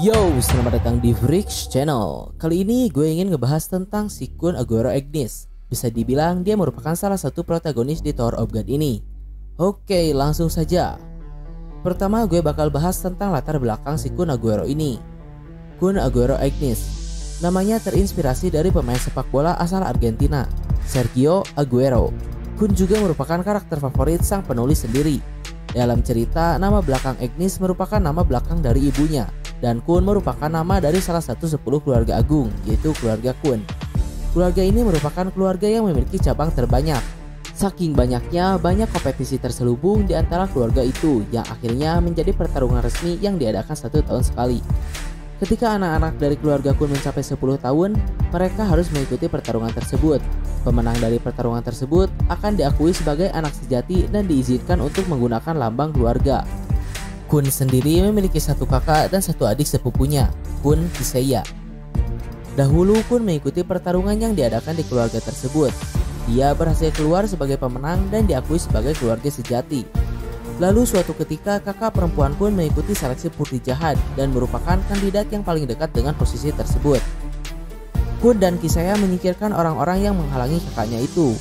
Yo, selamat datang di Freaks Channel. Kali ini gue ingin ngebahas tentang si Kun Aguero Ignis. Bisa dibilang dia merupakan salah satu protagonis di Tower of God ini. Oke, langsung saja. Pertama gue bakal bahas tentang latar belakang si Kun Aguero ini. Kun Aguero Ignis, namanya terinspirasi dari pemain sepak bola asal Argentina, Sergio Aguero. Kun juga merupakan karakter favorit sang penulis sendiri. Dalam cerita, nama belakang Ignis merupakan nama belakang dari ibunya, dan Kun merupakan nama dari salah satu 10 keluarga agung, yaitu keluarga Kun. Keluarga ini merupakan keluarga yang memiliki cabang terbanyak. Saking banyaknya, banyak kompetisi terselubung di antara keluarga itu, yang akhirnya menjadi pertarungan resmi yang diadakan 1 tahun sekali. Ketika anak-anak dari keluarga Kun mencapai 10 tahun, mereka harus mengikuti pertarungan tersebut. Pemenang dari pertarungan tersebut akan diakui sebagai anak sejati dan diizinkan untuk menggunakan lambang keluarga. Kun sendiri memiliki 1 kakak dan 1 adik sepupunya, Kun Kiseiya. Dahulu Kun mengikuti pertarungan yang diadakan di keluarga tersebut. Dia berhasil keluar sebagai pemenang dan diakui sebagai keluarga sejati. Lalu suatu ketika kakak perempuan Kun mengikuti seleksi putri jahat dan merupakan kandidat yang paling dekat dengan posisi tersebut. Kun dan Kiseiya menyingkirkan orang-orang yang menghalangi kakaknya itu.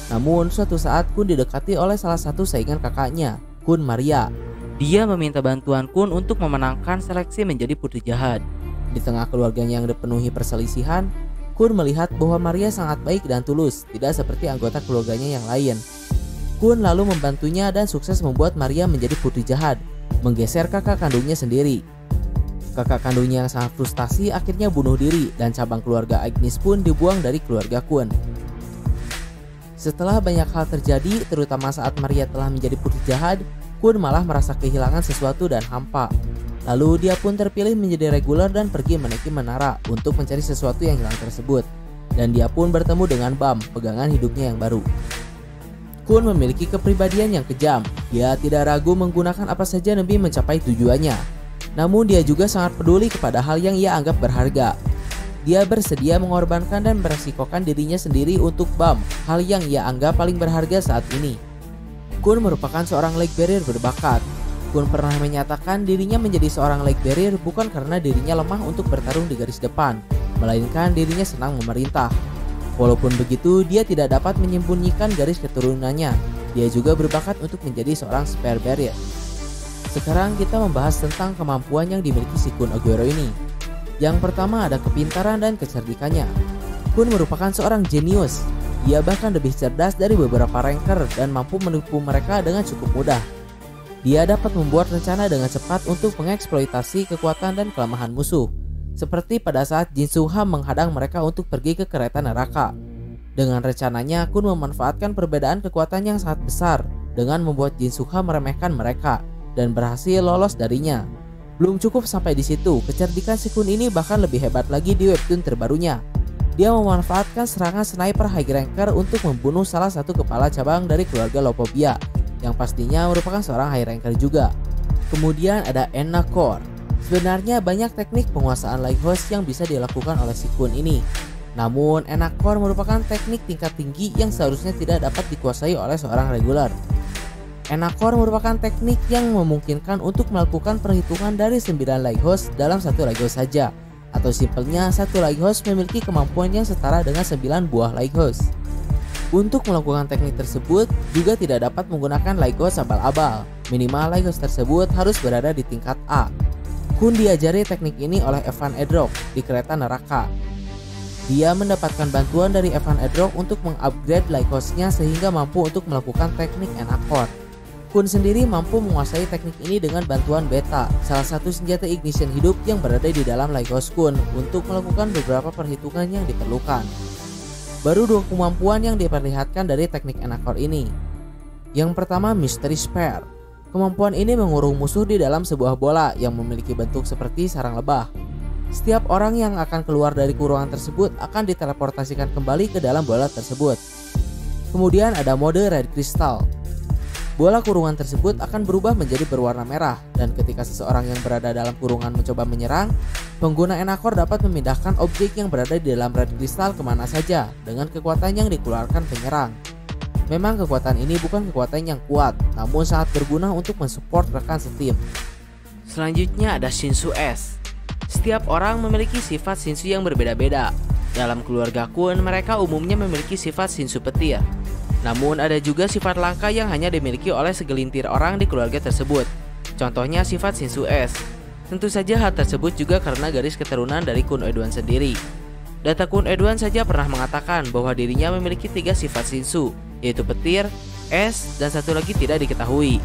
Namun suatu saat Kun didekati oleh salah satu saingan kakaknya, Kun Maria. Dia meminta bantuan Kun untuk memenangkan seleksi menjadi putri jahat. Di tengah keluarganya yang dipenuhi perselisihan, Kun melihat bahwa Maria sangat baik dan tulus, tidak seperti anggota keluarganya yang lain. Kun lalu membantunya dan sukses membuat Maria menjadi putri jahat, menggeser kakak kandungnya sendiri. Kakak kandungnya yang sangat frustasi akhirnya bunuh diri dan cabang keluarga Ignis pun dibuang dari keluarga Kun. Setelah banyak hal terjadi, terutama saat Maria telah menjadi putri jahat, Kun malah merasa kehilangan sesuatu dan hampa. Lalu dia pun terpilih menjadi reguler dan pergi menaiki menara untuk mencari sesuatu yang hilang tersebut. Dan dia pun bertemu dengan Bam, pegangan hidupnya yang baru. Kun memiliki kepribadian yang kejam. Dia tidak ragu menggunakan apa saja demi mencapai tujuannya. Namun dia juga sangat peduli kepada hal yang ia anggap berharga. Dia bersedia mengorbankan dan meresikokan dirinya sendiri untuk Bam, hal yang ia anggap paling berharga saat ini. Kun merupakan seorang leg barrier berbakat. Kun pernah menyatakan dirinya menjadi seorang leg barrier bukan karena dirinya lemah untuk bertarung di garis depan, melainkan dirinya senang memerintah. Walaupun begitu, dia tidak dapat menyembunyikan garis keturunannya. Dia juga berbakat untuk menjadi seorang spare barrier. Sekarang kita membahas tentang kemampuan yang dimiliki si Kun Aguero ini. Yang pertama ada kepintaran dan kecerdikannya. Kun merupakan seorang jenius. Dia bahkan lebih cerdas dari beberapa ranker dan mampu menipu mereka dengan cukup mudah. Dia dapat membuat rencana dengan cepat untuk mengeksploitasi kekuatan dan kelemahan musuh. Seperti pada saat Jin Sung-ha menghadang mereka untuk pergi ke kereta neraka. Dengan rencananya, Kun memanfaatkan perbedaan kekuatan yang sangat besar dengan membuat Jin Sung-ha meremehkan mereka dan berhasil lolos darinya. Belum cukup sampai di situ, kecerdikan si Kun ini bahkan lebih hebat lagi di webtoon terbarunya. Dia memanfaatkan serangan sniper high ranker untuk membunuh salah satu kepala cabang dari keluarga Lopobia, yang pastinya merupakan seorang high ranker juga. Kemudian ada Enna Core. Sebenarnya banyak teknik penguasaan light host yang bisa dilakukan oleh si Kun ini. Namun Enna Core merupakan teknik tingkat tinggi yang seharusnya tidak dapat dikuasai oleh seorang regular. Enna Core merupakan teknik yang memungkinkan untuk melakukan perhitungan dari 9 light host dalam satu light host saja. Atau simpelnya, satu light host memiliki kemampuan yang setara dengan 9 buah light host. Untuk melakukan teknik tersebut juga tidak dapat menggunakan light host abal-abal. Minimal light host tersebut harus berada di tingkat A. Kun diajari teknik ini oleh Evan Edrock di kereta neraka. Dia mendapatkan bantuan dari Evan Edrock untuk mengupgrade light hostnya sehingga mampu untuk melakukan teknik Enna Core. Kun sendiri mampu menguasai teknik ini dengan bantuan Beta, salah satu senjata ignition hidup yang berada di dalam light host Kun untuk melakukan beberapa perhitungan yang diperlukan. Baru 2 kemampuan yang diperlihatkan dari teknik Enna Core ini. Yang pertama, Mystery Sphere. Kemampuan ini mengurung musuh di dalam sebuah bola yang memiliki bentuk seperti sarang lebah. Setiap orang yang akan keluar dari kurungan tersebut akan diteleportasikan kembali ke dalam bola tersebut. Kemudian ada mode Red Crystal. Bola kurungan tersebut akan berubah menjadi berwarna merah, dan ketika seseorang yang berada dalam kurungan mencoba menyerang, pengguna Enna Core dapat memindahkan objek yang berada di dalam red crystal kemana saja dengan kekuatan yang dikeluarkan penyerang. Memang kekuatan ini bukan kekuatan yang kuat, namun sangat berguna untuk mensupport rekan setim. Selanjutnya ada Shinsu S. Setiap orang memiliki sifat Shinsu yang berbeda-beda. Dalam keluarga Kun, mereka umumnya memiliki sifat Shinsu petir. Namun ada juga sifat langka yang hanya dimiliki oleh segelintir orang di keluarga tersebut. Contohnya sifat Shinsu es. Tentu saja hal tersebut juga karena garis keturunan dari Kun Edoan sendiri. Data Kun Edoan saja pernah mengatakan bahwa dirinya memiliki 3 sifat Shinsu, yaitu petir, es, dan satu lagi tidak diketahui.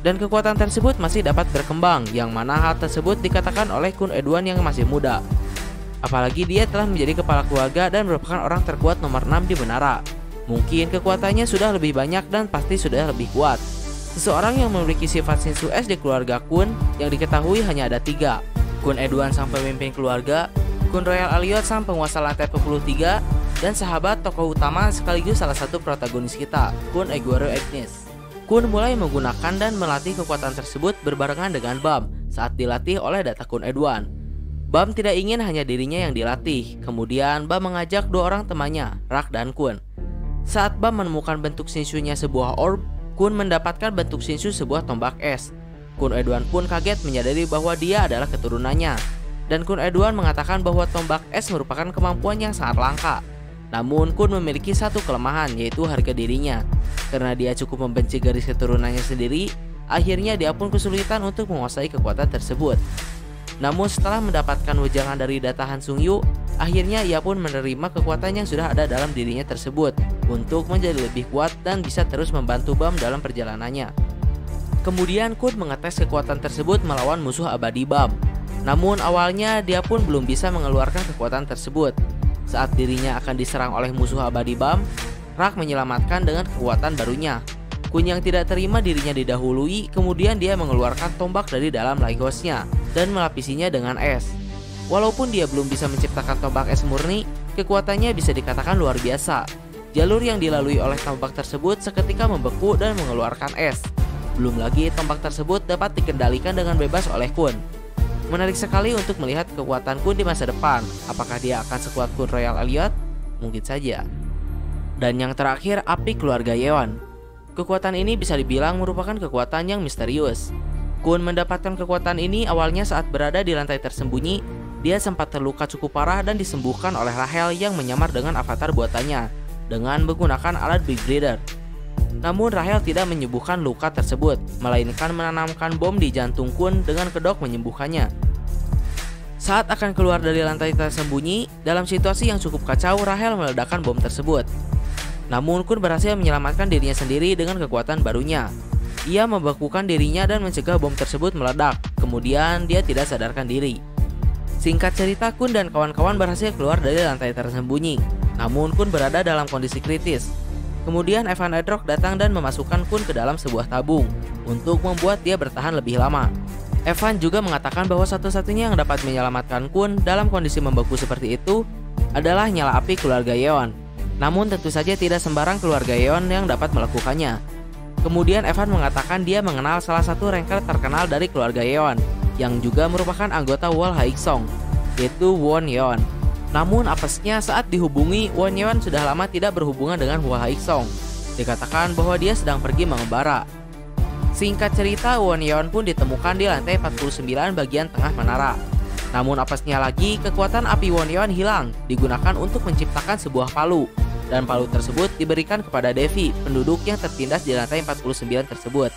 Dan kekuatan tersebut masih dapat berkembang, yang mana hal tersebut dikatakan oleh Kun Edoan yang masih muda. Apalagi dia telah menjadi kepala keluarga dan merupakan orang terkuat nomor 6 di menara. Mungkin kekuatannya sudah lebih banyak dan pasti sudah lebih kuat. Seseorang yang memiliki sifat Shinsu es di keluarga Kun yang diketahui hanya ada 3. Kun Edoan sang pemimpin keluarga, Kun Royal Alliot sang penguasa lantai 23, dan sahabat tokoh utama sekaligus salah satu protagonis kita, Kun Eguaro Ignis. Kun mulai menggunakan dan melatih kekuatan tersebut berbarengan dengan Bam saat dilatih oleh data Kun Edoan. Bam tidak ingin hanya dirinya yang dilatih, kemudian Bam mengajak 2 orang temannya, Rak dan Kun. Saat Bam menemukan bentuk Shinsu-nya sebuah orb, Kun mendapatkan bentuk Shinsu sebuah tombak es. Kun Edoan pun kaget menyadari bahwa dia adalah keturunannya. Dan Kun Edoan mengatakan bahwa tombak es merupakan kemampuan yang sangat langka. Namun Kun memiliki satu kelemahan, yaitu harga dirinya. Karena dia cukup membenci garis keturunannya sendiri, akhirnya dia pun kesulitan untuk menguasai kekuatan tersebut. Namun setelah mendapatkan wejangan dari data Han Sung Yu, akhirnya ia pun menerima kekuatan yang sudah ada dalam dirinya tersebut untuk menjadi lebih kuat dan bisa terus membantu Bam dalam perjalanannya. Kemudian Kun mengetes kekuatan tersebut melawan musuh abadi Bam. Namun awalnya dia pun belum bisa mengeluarkan kekuatan tersebut. Saat dirinya akan diserang oleh musuh abadi Bam, Rak menyelamatkan dengan kekuatan barunya. Kun yang tidak terima dirinya didahului, kemudian dia mengeluarkan tombak dari dalam Laigosnya dan melapisinya dengan es. Walaupun dia belum bisa menciptakan tombak es murni, kekuatannya bisa dikatakan luar biasa. Jalur yang dilalui oleh tombak tersebut seketika membeku dan mengeluarkan es. Belum lagi tombak tersebut dapat dikendalikan dengan bebas oleh Kun. Menarik sekali untuk melihat kekuatan Kun di masa depan. Apakah dia akan sekuat Kun Royal Alliot? Mungkin saja. Dan yang terakhir, api keluarga Yeon. Kekuatan ini bisa dibilang merupakan kekuatan yang misterius. Kun mendapatkan kekuatan ini awalnya saat berada di lantai tersembunyi. Dia sempat terluka cukup parah dan disembuhkan oleh Rahel yang menyamar dengan avatar buatannya dengan menggunakan alat Big Breather. Namun Rahel tidak menyembuhkan luka tersebut, melainkan menanamkan bom di jantung Kun dengan kedok menyembuhkannya. Saat akan keluar dari lantai tersembunyi, dalam situasi yang cukup kacau, Rahel meledakkan bom tersebut. Namun Kun berhasil menyelamatkan dirinya sendiri dengan kekuatan barunya. Ia membekukan dirinya dan mencegah bom tersebut meledak. Kemudian dia tidak sadarkan diri. Singkat cerita, Kun dan kawan-kawan berhasil keluar dari lantai tersembunyi. Namun Kun berada dalam kondisi kritis. Kemudian Evan Edrock datang dan memasukkan Kun ke dalam sebuah tabung untuk membuat dia bertahan lebih lama. Evan juga mengatakan bahwa satu-satunya yang dapat menyelamatkan Kun dalam kondisi membeku seperti itu adalah nyala api keluarga Yeon. Namun tentu saja tidak sembarang keluarga Yeon yang dapat melakukannya. Kemudian Evan mengatakan dia mengenal salah satu ranker terkenal dari keluarga Yeon yang juga merupakan anggota Wall Haeksong, yaitu Won Yeon. Namun apesnya saat dihubungi, Won Yeon sudah lama tidak berhubungan dengan Wall Haeksong. Dikatakan bahwa dia sedang pergi mengembara. Singkat cerita, Won Yeon pun ditemukan di lantai 49 bagian tengah menara. Namun apesnya lagi, kekuatan api Won Yeon hilang, digunakan untuk menciptakan sebuah palu. Dan palu tersebut diberikan kepada Devi, penduduk yang tertindas di lantai 49 tersebut.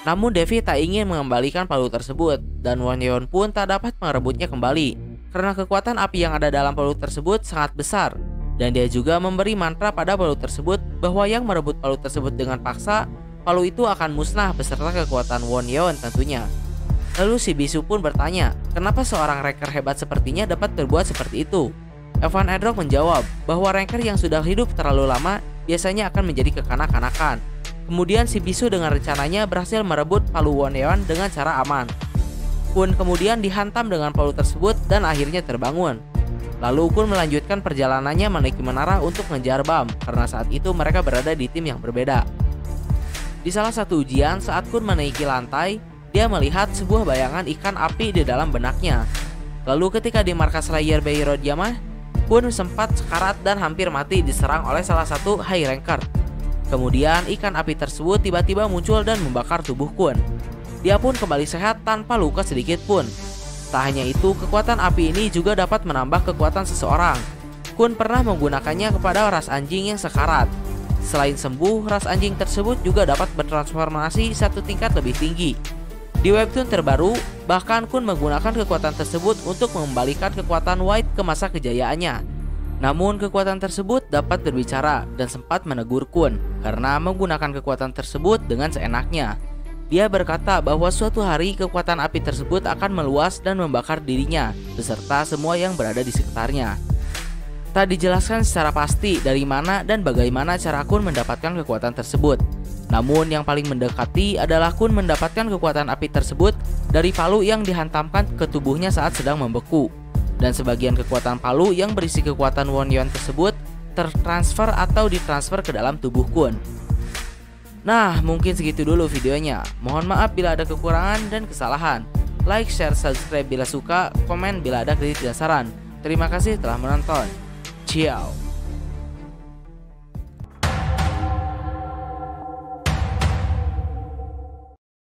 Namun Devi tak ingin mengembalikan palu tersebut, dan Won Yeon pun tak dapat merebutnya kembali karena kekuatan api yang ada dalam palu tersebut sangat besar. Dan dia juga memberi mantra pada palu tersebut bahwa yang merebut palu tersebut dengan paksa, palu itu akan musnah beserta kekuatan Won Yeon tentunya. Lalu si bisu pun bertanya, kenapa seorang ranker hebat sepertinya dapat berbuat seperti itu? Evan Edrock menjawab bahwa ranker yang sudah hidup terlalu lama biasanya akan menjadi kekanak-kanakan. Kemudian si bisu dengan rencananya berhasil merebut palu Won Yeon dengan cara aman. Kun kemudian dihantam dengan palu tersebut dan akhirnya terbangun. Lalu Kun melanjutkan perjalanannya menaiki menara untuk mengejar Bam karena saat itu mereka berada di tim yang berbeda. Di salah satu ujian saat Kun menaiki lantai, dia melihat sebuah bayangan ikan api di dalam benaknya. Lalu ketika di markas Slayer Beirut Yamah, Kun sempat sekarat dan hampir mati diserang oleh salah satu high ranker. Kemudian ikan api tersebut tiba-tiba muncul dan membakar tubuh Kun. Dia pun kembali sehat tanpa luka sedikit pun. Tak hanya itu, kekuatan api ini juga dapat menambah kekuatan seseorang. Kun pernah menggunakannya kepada ras anjing yang sekarat. Selain sembuh, ras anjing tersebut juga dapat bertransformasi satu tingkat lebih tinggi. Di webtoon terbaru, bahkan Kun menggunakan kekuatan tersebut untuk mengembalikan kekuatan White ke masa kejayaannya. Namun kekuatan tersebut dapat berbicara dan sempat menegur Kun karena menggunakan kekuatan tersebut dengan seenaknya. Dia berkata bahwa suatu hari kekuatan api tersebut akan meluas dan membakar dirinya beserta semua yang berada di sekitarnya. Tak dijelaskan secara pasti dari mana dan bagaimana cara Kun mendapatkan kekuatan tersebut. Namun yang paling mendekati adalah Kun mendapatkan kekuatan api tersebut dari palu yang dihantamkan ke tubuhnya saat sedang membeku. Dan sebagian kekuatan palu yang berisi kekuatan Wonyeon tersebut tertransfer atau ditransfer ke dalam tubuh Kun. Nah, mungkin segitu dulu videonya. Mohon maaf bila ada kekurangan dan kesalahan. Like, share, subscribe bila suka, komen bila ada kritik dan saran. Terima kasih telah menonton. Ciao.